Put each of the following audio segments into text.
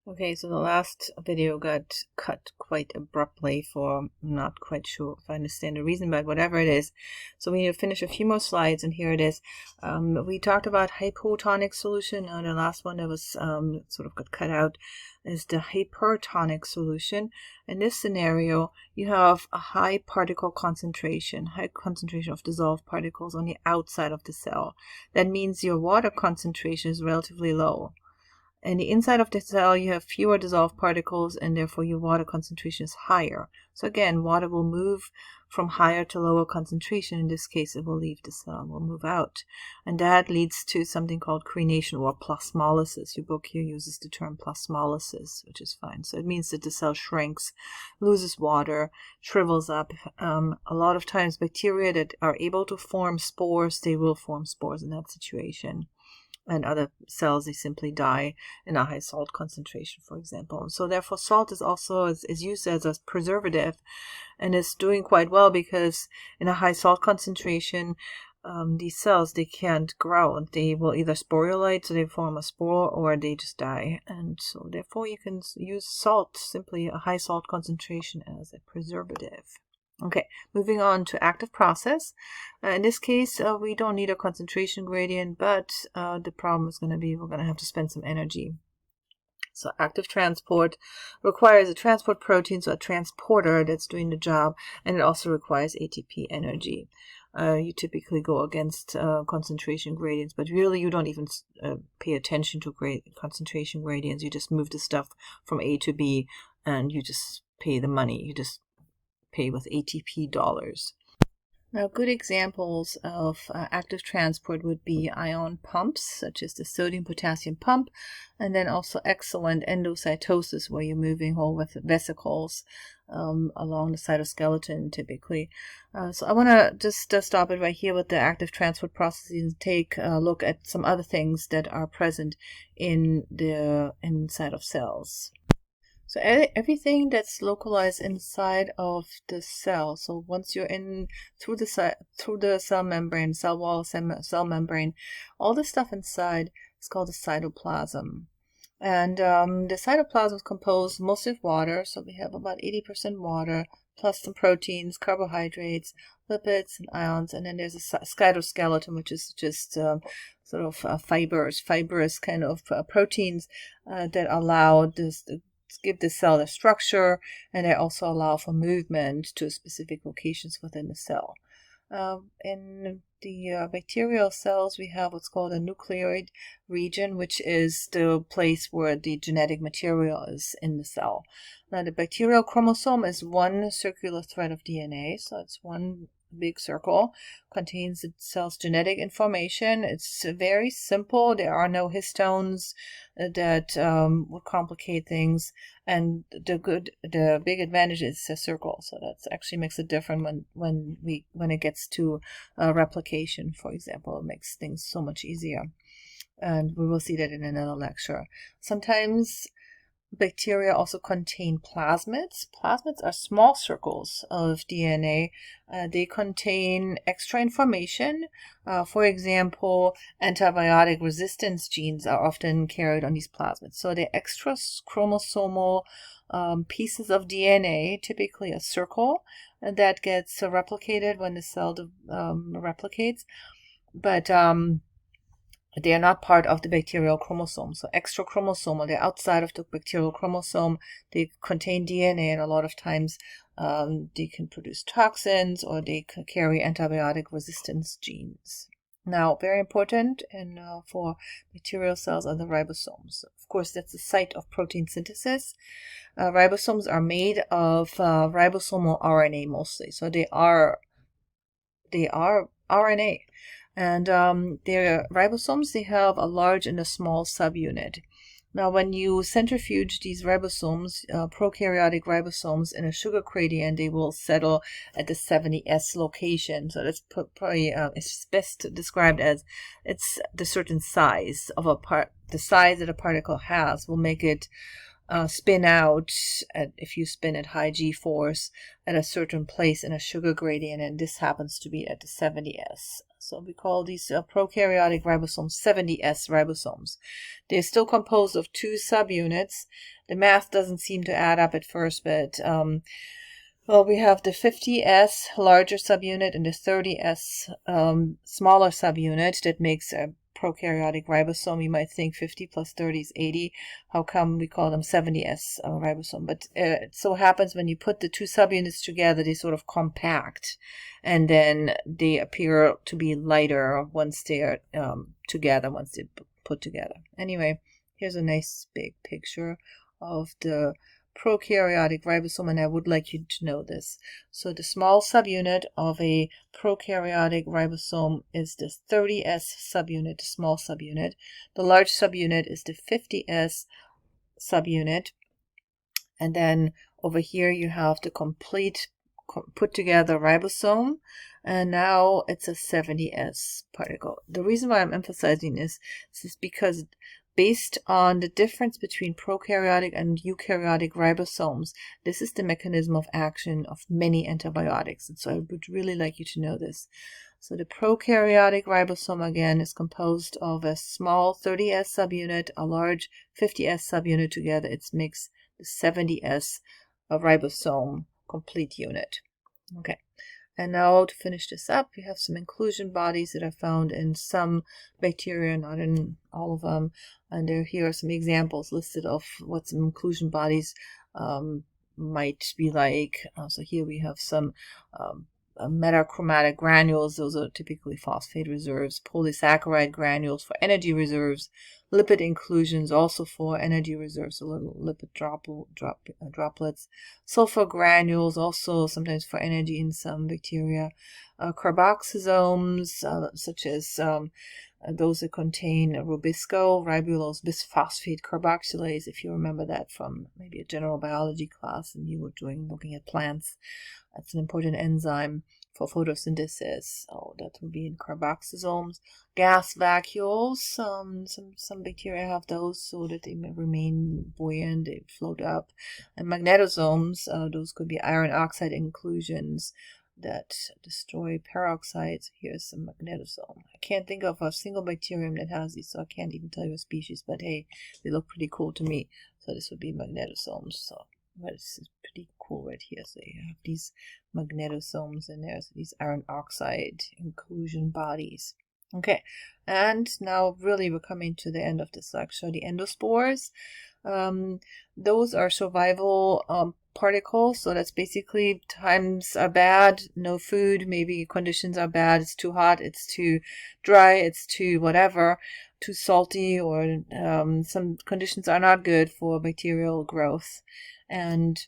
Okay, so the last video got cut quite abruptly for I'm not quite sure if I understand the reason, but whatever it is. So we need to finish a few more slides, and here it is. We talked about hypotonic solution. The last one that was sort of got cut out is the hypertonic solution. In this scenario, you have a high particle concentration, high concentration of dissolved particles on the outside of the cell. That means your water concentration is relatively low. And the inside of the cell, you have fewer dissolved particles, and therefore your water concentration is higher. So again, water will move from higher to lower concentration. In this case, it will leave the cell, will move out. And that leads to something called crenation or plasmolysis. Your book here uses the term plasmolysis, which is fine. So it means that the cell shrinks, loses water, shrivels up. A lot of times bacteria that are able to form spores, they will form spores in that situation. And other cells, they simply die in a high salt concentration, for example. And so therefore salt is also is used as a preservative, and is doing quite well because in a high salt concentration, these cells, they can't grow. They will either sporulate, so they form a spore, or they just die. And so therefore you can use salt, simply a high salt concentration, as a preservative. Okay, moving on to active process. In this case, we don't need a concentration gradient, but the problem is going to be we're going to have to spend some energy. So active transport requires a transport protein, so a transporter that's doing the job, and it also requires ATP energy. You typically go against concentration gradients, but really you don't even pay attention to concentration gradients. You just move the stuff from A to B, and you just pay the money. You just pay with ATP dollars. Now, good examples of active transport would be ion pumps, such as the sodium-potassium pump, and then also excellent endocytosis, where you're moving whole vesicles along the cytoskeleton, typically. So I want to just stop it right here with the active transport processes and take a look at some other things that are present in the inside of cells. So everything that's localized inside of the cell. So once you're in through the cell membrane, cell wall, cell membrane, all the stuff inside is called the cytoplasm. And the cytoplasm is composed mostly of water. So we have about 80% water, plus some proteins, carbohydrates, lipids, and ions. And then there's a cytoskeleton, which is just sort of fibrous kind of proteins that allow this give the cell a structure, and they also allow for movement to specific locations within the cell. In the bacterial cells, we have what's called a nucleoid region, which is the place where the genetic material is in the cell. Now, the bacterial chromosome is one circular thread of DNA, so it's one big circle, contains the cell's genetic information. It's very simple. There are no histones that would complicate things, and the big advantage is a circle. So that actually makes it different when it gets to replication, for example. It makes things so much easier, and we will see that in another lecture. Sometimes bacteria also contain plasmids. Plasmids are small circles of DNA. They contain extra information. For example, antibiotic resistance genes are often carried on these plasmids. So they're extra chromosomal pieces of DNA, typically a circle, that gets replicated when the cell replicates. But they are not part of the bacterial chromosome. So extra chromosomal, they're outside of the bacterial chromosome. They contain DNA, and a lot of times they can produce toxins, or they can carry antibiotic resistance genes. Now, very important and for bacterial cells are the ribosomes. Of course, that's the site of protein synthesis. Ribosomes are made of ribosomal RNA mostly. So they are RNA. And their ribosomes, they have a large and a small subunit. Now, when you centrifuge these ribosomes, prokaryotic ribosomes, in a sugar gradient, they will settle at the 70S location. So that's probably it's best described as it's the certain size of the size that a particle has will make it spin out if you spin at high g-force at a certain place in a sugar gradient, and this happens to be at the 70S. So we call these prokaryotic ribosomes 70S ribosomes. They're still composed of 2 subunits. The math doesn't seem to add up at first, but well, we have the 50S larger subunit and the 30S smaller subunit that makes a prokaryotic ribosome. You might think 50 plus 30 is 80. How come we call them 70S ribosome? But it so happens when you put the 2 subunits together, they sort of compact, and then they appear to be lighter once they are together, once they're put together. Anyway, here's a nice big picture of the prokaryotic ribosome, and I would like you to know this. So the small subunit of a prokaryotic ribosome is the 30S subunit, the small subunit. The large subunit is the 50S subunit. And then over here you have the complete put together ribosome, and now it's a 70S particle. The reason why I'm emphasizing this is because based on the difference between prokaryotic and eukaryotic ribosomes, this is the mechanism of action of many antibiotics. And so I would really like you to know this. So the prokaryotic ribosome, again, is composed of a small 30S subunit, a large 50S subunit together. It makes the 70S ribosome complete unit. Okay. And now to finish this up, we have some inclusion bodies that are found in some bacteria, not in all of them. And here are some examples listed of what some inclusion bodies might be like. So here we have some metachromatic granules. Those are typically phosphate reserves. Polysaccharide granules for energy reserves. Lipid inclusions also for energy reserves, so little lipid droplets. Sulfur granules also sometimes for energy in some bacteria. Carboxysomes, such as those that contain rubisco, ribulose bisphosphate carboxylase, if you remember that from maybe a general biology class and you were looking at plants. That's an important enzyme for photosynthesis. Oh, that would be in carboxysomes. Gas vacuoles, some bacteria have those so that they may remain buoyant, they float up. And magnetosomes, those could be iron oxide inclusions that destroy peroxides. Here's some magnetosome. I can't think of a single bacterium that has these, so I can't even tell you a species, but hey, they look pretty cool to me. So this would be magnetosomes. So but this is pretty cool right here. So you have these magnetosomes in there, so these iron oxide inclusion bodies. Okay, and now really we're coming to the end of this lecture. The endospores, those are survival particles. So that's basically times are bad, no food, maybe conditions are bad, it's too hot, it's too dry, it's too whatever, too salty, or some conditions are not good for bacterial growth. And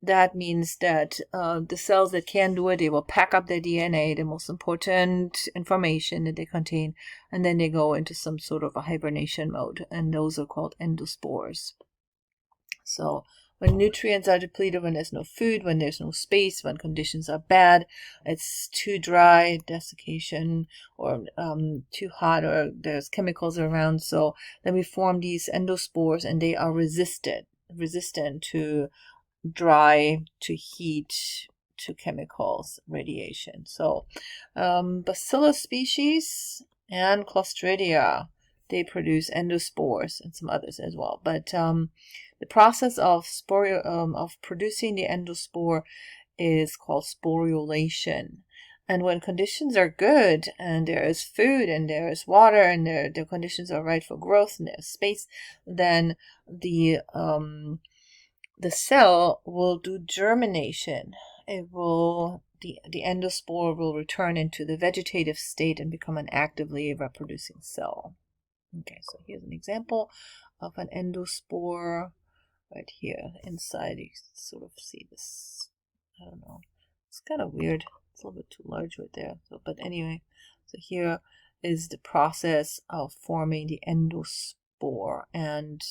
that means that the cells that can do it, they will pack up their DNA, the most important information that they contain, and then they go into some sort of a hibernation mode, and those are called endospores. So when nutrients are depleted, when there's no food, when there's no space, when conditions are bad, it's too dry, desiccation, or too hot, or there's chemicals around, so then we form these endospores, and they are resistant to dry, to heat, to chemicals, radiation. So Bacillus species and Clostridia, they produce endospores, and some others as well. But the process of producing the endospore is called sporulation. And when conditions are good, and there is food, and there is water, and the conditions are right for growth, and there's space, then the cell will do germination. It will the endospore will return into the vegetative state and become an actively reproducing cell. Okay, so here's an example of an endospore right here inside. You sort of see this. I don't know. It's kind of weird. It's a little bit too large right there. So, but anyway, so here is the process of forming the endospore and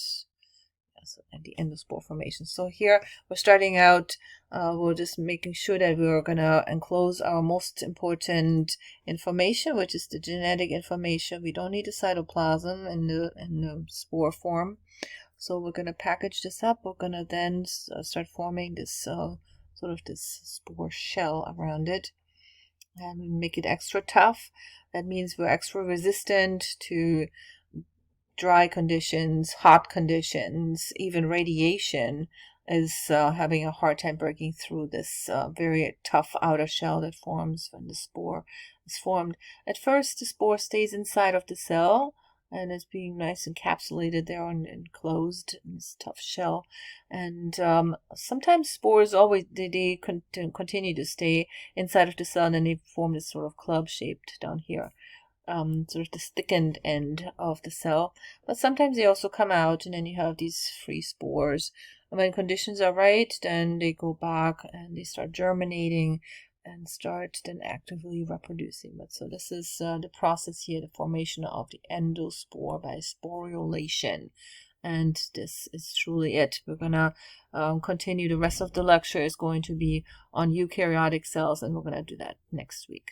the endospore formation. So here we're starting out, we're just making sure that we're going to enclose our most important information, which is the genetic information. We don't need the cytoplasm in the spore form. So we're going to package this up. We're going to then start forming this sort of this spore shell around it. and we make it extra tough. That means we're extra resistant to dry conditions, hot conditions, even radiation is having a hard time breaking through this very tough outer shell that forms when the spore is formed. At first, the spore stays inside of the cell and is being nice encapsulated there and enclosed in this tough shell. And sometimes spores always they continue to stay inside of the cell, and then they form this sort of club shaped down here. Sort of this thickened end of the cell, but sometimes they also come out, and then you have these free spores. And when conditions are right, then they go back and they start germinating and start then actively reproducing. But so this is the process here, the formation of the endospore by sporulation. And this is truly it. We're gonna continue. The rest of the lecture is going to be on eukaryotic cells, and we're gonna do that next week.